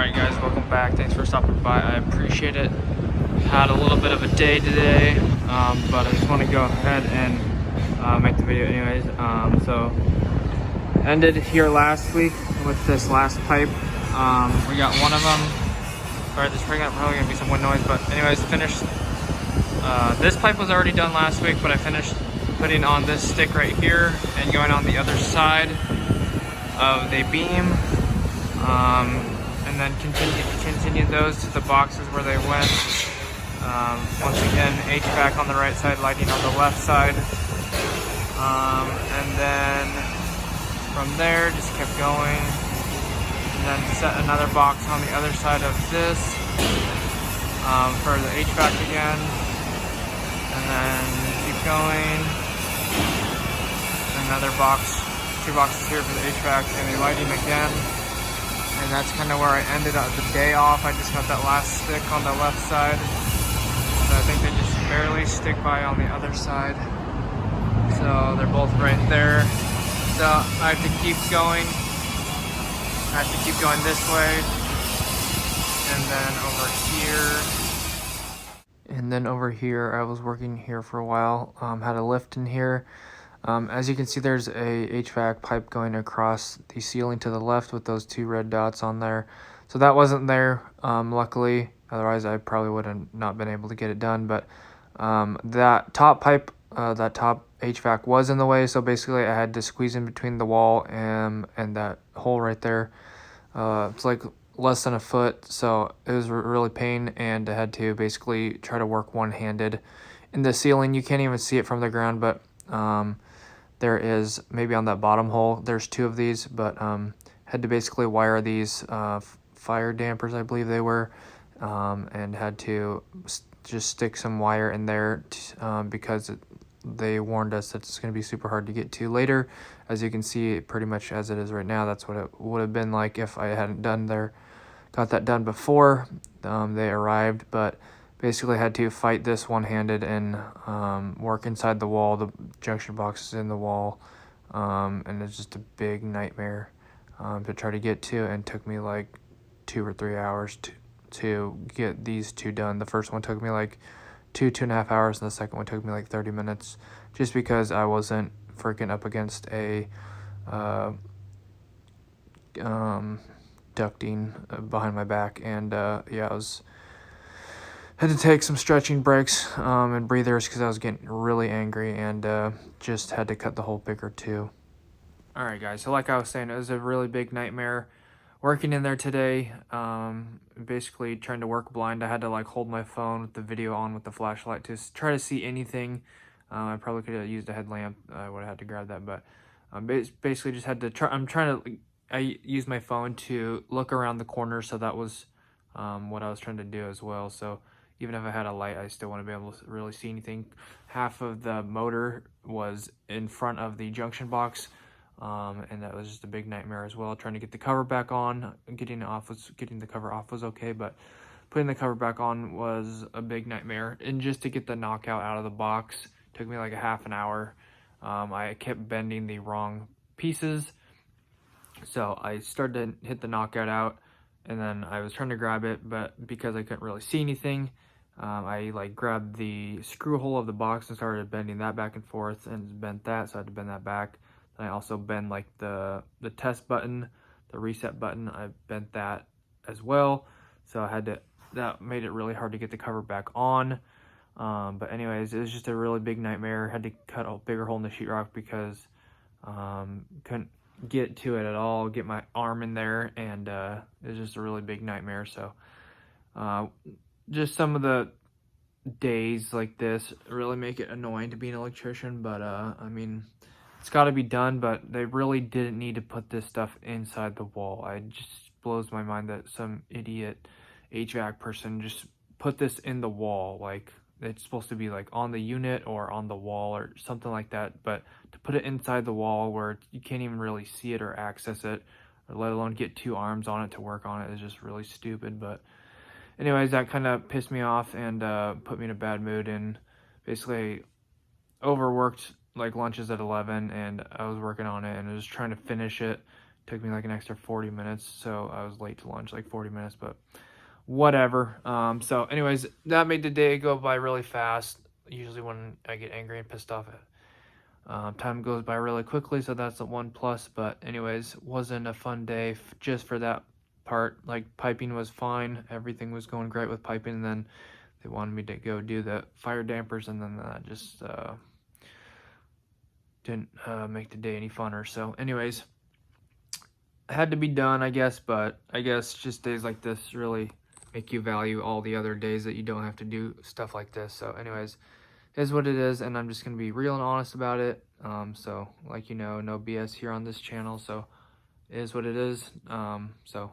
Alright guys, welcome back. Thanks for stopping by. I appreciate it. Had a little bit of a day today, but I just want to go ahead and make the video anyways. So ended here last week with this last pipe. We got one of them. Sorry, there's probably gonna be some wind noise, but anyways, finished. This pipe was already done last week, but I finished putting on this stick right here and going on the other side of the beam. And then continue those to the boxes where they went. Once again, HVAC on the right side, lighting on the left side. And then from there, just kept going. And then set another box on the other side of this for the HVAC again. And then keep going. Another box, 2 boxes here for the HVAC and the lighting again. And that's kind of where I ended up the day off. I just got that last stick on the left side. So I think they just barely stick by on the other side. So they're both right there. So I have to keep going. I have to keep going this way. And then over here, I was working here for a while. Had a lift in here. As you can see, there's a HVAC pipe going across the ceiling to the left with those 2 red dots on there. So that wasn't there, luckily. Otherwise, I probably would have not been able to get it done. But that top pipe, that top HVAC was in the way. So basically, I had to squeeze in between the wall and that hole right there. It's like less than a foot. So it was really pain. And I had to basically try to work one-handed in the ceiling. You can't even see it from the ground, but there is maybe on that bottom hole, there's 2 of these, but had to basically wire these fire dampers, I believe they were, and had to just stick some wire in there because they warned us that it's going to be super hard to get to later. As you can see, pretty much as it is right now, that's what it would have been like if I hadn't got that done before they arrived. But basically had to fight this one-handed and work inside the wall. The junction box is in the wall, and it's just a big nightmare to try to get to, and took me like 2 or 3 hours to get these 2 done. The first one took me like 2.5 hours, and the second one took me like 30 minutes, just because I wasn't freaking up against a ducting behind my back. And yeah, I had to take some stretching breaks and breathers because I was getting really angry, and just had to cut the whole picker too. Alright guys, so like I was saying, it was a really big nightmare working in there today. Basically trying to work blind. I had to like hold my phone with the video on with the flashlight to try to see anything. I probably could have used a headlamp. I would have had to grab that, but basically just had to try. I used my phone to look around the corner, so that was what I was trying to do as well. So even if I had a light, I still want to be able to really see anything. Half of the motor was in front of the junction box, and that was just a big nightmare as well. Trying to get the cover back on, getting the cover off was okay, but putting the cover back on was a big nightmare. And just to get the knockout out of the box took me like a half an hour. I kept bending the wrong pieces, so I started to hit the knockout out, and then I was trying to grab it, but because I couldn't really see anything, I like grabbed the screw hole of the box and started bending that back and forth, and bent that, so I had to bend that back. And I also bent like the test button, the reset button, I bent that as well. So I had to, that made it really hard to get the cover back on. But anyways, it was just a really big nightmare. Had to cut a bigger hole in the sheetrock because couldn't get to it at all, get my arm in there, and it was just a really big nightmare. So just some of the days like this really make it annoying to be an electrician, but I mean, it's got to be done. But they really didn't need to put this stuff inside the wall. It just blows my mind that some idiot HVAC person just put this in the wall. Like, it's supposed to be like on the unit or on the wall or something like that, but to put it inside the wall where you can't even really see it or access it, or let alone get 2 arms on it to work on it, is just really stupid. But anyways, that kind of pissed me off and put me in a bad mood, and basically overworked like lunches at 11, and I was working on it and I was trying to finish it took me like an extra 40 minutes, so I was late to lunch, like 40 minutes, but whatever. So anyways, that made the day go by really fast. Usually when I get angry and pissed off, time goes by really quickly, so that's a 1+. But anyways, wasn't a fun day just for that part. Like, piping was fine, everything was going great with piping, and then they wanted me to go do the fire dampers, and then that just didn't make the day any funner. So anyways, had to be done, I guess. But I guess just days like this really make you value all the other days that you don't have to do stuff like this. So anyways, it is what it is, and I'm just gonna be real and honest about it. So like, no BS here on this channel. So it is what it is. So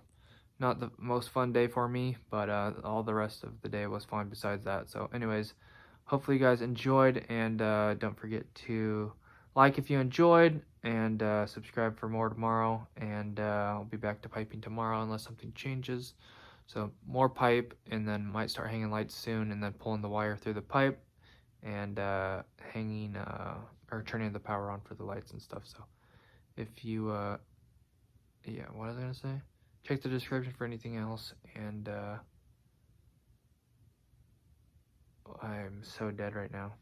not the most fun day for me, but all the rest of the day was fine besides that. So anyways, hopefully you guys enjoyed, and don't forget to like if you enjoyed, and subscribe for more tomorrow. And I'll be back to piping tomorrow unless something changes. So more pipe, and then might start hanging lights soon, and then pulling the wire through the pipe, and hanging or turning the power on for the lights and stuff. So if you yeah, what was I gonna say? Check the description for anything else. And I'm so dead right now.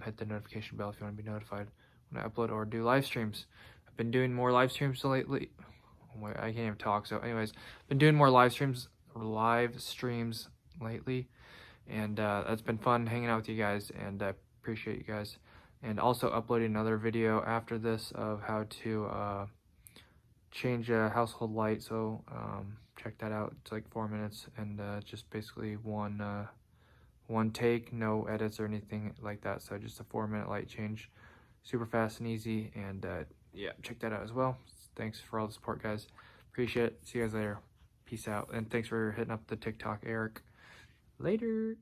Hit the notification bell if you want to be notified when I upload or do live streams. I've been doing more live streams lately. Oh my, I can't even talk. So anyways, been doing more live streams lately, and that's been fun hanging out with you guys, and I appreciate you guys. And also uploading another video after this of how to change a household light. So check that out. It's like 4 minutes, and just basically one take, no edits or anything like that. So just a 4-minute light change, super fast and easy. And yeah, check that out as well. Thanks for all the support, guys. Appreciate it. See you guys later. Peace out. And thanks for hitting up the TikTok, Eric. Later.